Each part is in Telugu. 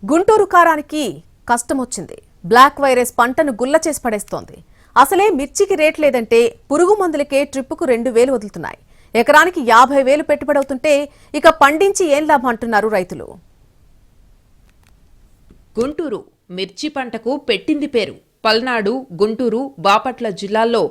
గుంటూరు కారానికి కష్టమొచ్చింది. బ్లాక్ వైరస్ పంటను గుల్ల చేసి పడేస్తోంది. అసలే మిర్చికి రేట్ లేదంటే పురుగు మందులకే ట్రిప్పుకు 2000 వదులుతున్నాయి. ఎకరానికి 50,000 పెట్టుబడవుతుంటే ఇక పండించి ఏం లాభం అంటున్నారు రైతులు. గుంటూరు మిర్చి పంటకు పెట్టింది పేరు. పల్నాడు, గుంటూరు, బాపట్ల జిల్లాల్లో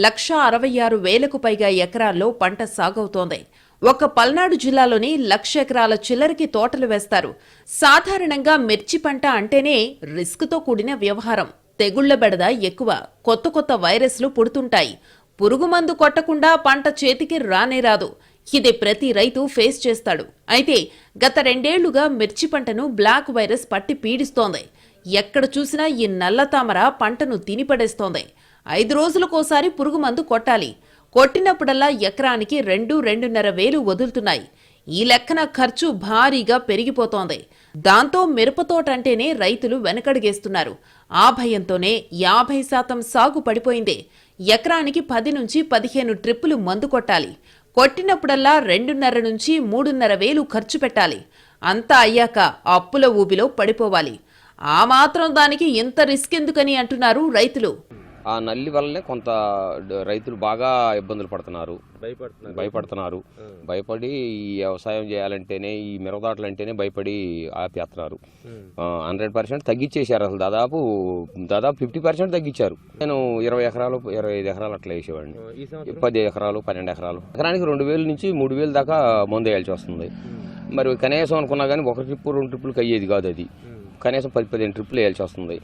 166,000కు పైగా ఎకరాల్లో పంట సాగవుతోంది. ఒక్క పల్నాడు జిల్లాలోని 1,00,000 ఎకరాల చిల్లరికి తోటలు వేస్తారు. సాధారణంగా మిర్చి పంట అంటేనే రిస్క్తో కూడిన వ్యవహారం. తెగుళ్ల బెడద ఎక్కువ, కొత్త వైరస్లు పుడుతుంటాయి. పురుగు మందు కొట్టకుండా పంట చేతికి రానే రాదు. ఇది ప్రతి రైతు ఫేస్ చేస్తాడు. అయితే గత 2 ఏళ్లుగా మిర్చి పంటను బ్లాక్ వైరస్ పట్టి పీడిస్తోంది. ఎక్కడ చూసినా ఈ నల్ల తామర పంటను తినిపడేస్తోంది. 5 రోజులకోసారి పురుగు మందు కొట్టాలి. కొట్టినప్పుడల్లా ఎకరానికి 2-2.5 వదులుతున్నాయి. ఈ లెక్కన ఖర్చు భారీగా పెరిగిపోతోంది. దాంతో మిరపతోట అంటేనే రైతులు వెనకడుగేస్తున్నారు. ఆ భయంతోనే 50% సాగు పడిపోయింది. ఎకరానికి 10 నుంచి 15 ట్రిప్పులు మందు కొట్టాలి. కొట్టినప్పుడల్లా 2.5-3.5 ఖర్చు పెట్టాలి. అంతా అయ్యాక అప్పుల ఊబిలో పడిపోవాలి. ఆ మాత్రం దానికి ఇంత రిస్క్ ఎందుకని అంటున్నారు రైతులు. ఆ నల్లి వల్లనే కొంత రైతులు బాగా ఇబ్బందులు పడుతున్నారు, భయపడుతున్నారు. భయపడి ఈ వ్యవసాయం చేయాలంటేనే, ఈ మిరపదాటలంటేనే భయపడి ఆపేస్తున్నారు. 100% తగ్గించేశారు. అసలు దాదాపు 50% తగ్గించారు. నేను 20 ఎకరాలు 25 ఎకరాలు అట్లా వేసేవాడిని. 10 ఎకరాలు 12 ఎకరాలు ఎకరానికి 2,000 నుంచి 3,000 దాకా మందు వేయాల్సి వస్తుంది. మరి కనీసం అనుకున్నా కానీ 1 ట్రిప్ 2 ట్రిప్పులకి అయ్యేది కాదు. అది కనీసం 10-15 ట్రిప్పులు వేయాల్సి వస్తుంది.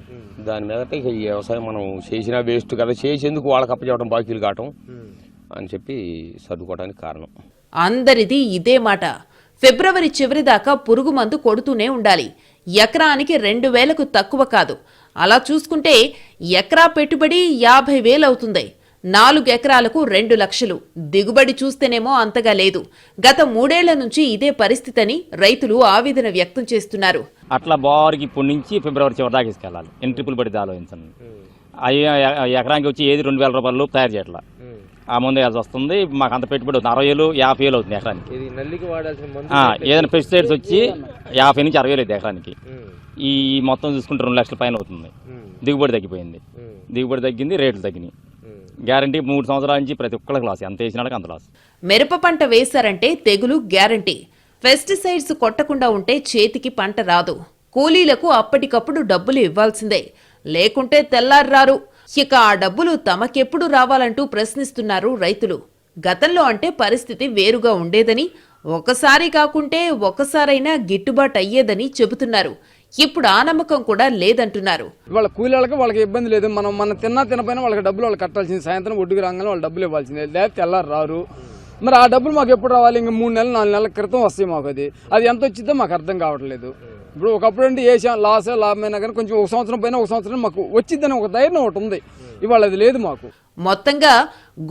దాని మీదట ఈ వ్యవసాయం మనం చేసినా వేస్ట్ కదా, చేసేందుకు వాళ్ళకి అప్పచెప్పడం, బాకీలు కావటం అని చెప్పి సర్దుకోవడానికి కారణం. అందరిది ఇదే మాట. ఫిబ్రవరి చివరి దాకా పురుగు మందు కొడుతూనే ఉండాలి. ఎకరానికి 2,000కు తక్కువ కాదు. అలా చూసుకుంటే ఎకరా పెట్టుబడి 50,000 అవుతుంది. 4 ఎకరాలకు 2 లక్షలు. దిగుబడి చూస్తేనేమో అంతగా లేదు. గత 3 ఏళ్ల నుంచి ఇదే పరిస్థితిని రైతులు ఆవేదన వ్యక్తం చేస్తున్నారు. అట్లా బారికి ఇప్పటి నుంచి ఫిబ్రవరి చివరి దాకా తీసుకెళ్ళాలి. ఎన్ని ట్రిప్పులు పడితే ఆలోచించండి. అవి ఎకరానికి వచ్చి ఏది 2,000 రూపాయలు తయారు చేయట్లా. ఆ ముందు వేయాల్సి వస్తుంది. మాకు అంత పెట్టుబడి అవుతుంది. 60,000, 50,000 అవుతుంది ఎకరానికి. ఏదైనా పెస్టిసైడ్స్ వచ్చి 50 నుంచి 60,000 అవుతుంది ఎకరానికి. ఈ మొత్తం చూసుకుంటే 2 లక్షల పైన అవుతుంది. దిగుబడి తగ్గిపోయింది. దిగుబడి తగ్గింది, రేట్లు తగ్గినాయి. గ్యారంటీ 3 సంవత్సరాల నుంచి ప్రతి ఒక్కరికి లాస్. ఎంత వేసినాక అంత లాస్. మిరప పంట వేశారంటే తెగులు గ్యారంటీ. పెస్టిసైడ్స్ కొట్టకుండా ఉంటే చేతికి పంట రాదు. కూలీలకు అప్పటికప్పుడు డబ్బులు ఇవ్వాల్సిందే, లేకుంటే తెల్లారారు. ఇక ఆ డబ్బులు తమకెప్పుడు రావాలంటూ ప్రశ్నిస్తున్నారు రైతులు. గతంలో అంటే పరిస్థితి వేరుగా ఉండేదని, ఒకసారి కాకుంటే ఒకసారైనా గిట్టుబాటు అయ్యేదని చెబుతున్నారు. ఇప్పుడు ఆ నమ్మకం కూడా లేదంటున్నారు. వాళ్ళ కూలీలకు వాళ్ళకి ఇబ్బంది లేదు. మనం తినపోయినా వాళ్ళకి డబ్బులు వాళ్ళు కట్టాల్సింది. సాయంత్రం ఒడ్డుకు రాగానే వాళ్ళు డబ్బులు ఇవ్వాల్సిందే, లేకపోతే తెల్లారు రారు. మరి ఆ డబ్బులు మాకు ఎప్పుడు రావాలి? ఇంకా 3 నెలలు 4 నెలల క్రితం వస్తాయి మాకు. అది ఎంత వచ్చిందో మాకు అర్థం కావట్లేదు. ఇప్పుడు ఒకప్పుడు అంటే లాభమైనా కానీ కొంచెం 1 సంవత్సరం పైన 1 సంవత్సరం మాకు వచ్చిందని ఒక ధైర్యం ఒకటి ఉంది. ఇవాళ అది లేదు మాకు. మొత్తంగా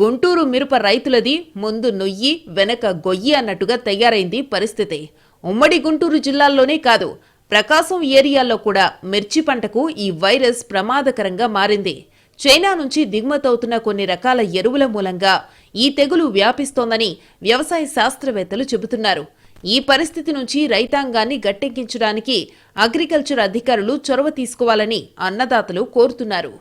గుంటూరు మిరప రైతులది ముందు నొయ్యి వెనక గొయ్యి అన్నట్టుగా తయారైంది పరిస్థితి. ఉమ్మడి గుంటూరు జిల్లాల్లోనే కాదు, ప్రకాశం ఏరియాల్లో కూడా మిర్చి పంటకు ఈ వైరస్ ప్రమాదకరంగా మారింది. చైనా నుంచి దిగుమతవుతున్న కొన్ని రకాల ఎరువుల మూలంగా ఈ తెగులు వ్యాపిస్తోందని వ్యవసాయ శాస్త్రవేత్తలు చెబుతున్నారు. ఈ పరిస్థితి నుంచి రైతాంగాన్ని గట్టెక్కించడానికి అగ్రికల్చర్ అధికారులు చొరవ తీసుకోవాలని అన్నదాతలు కోరుతున్నారు.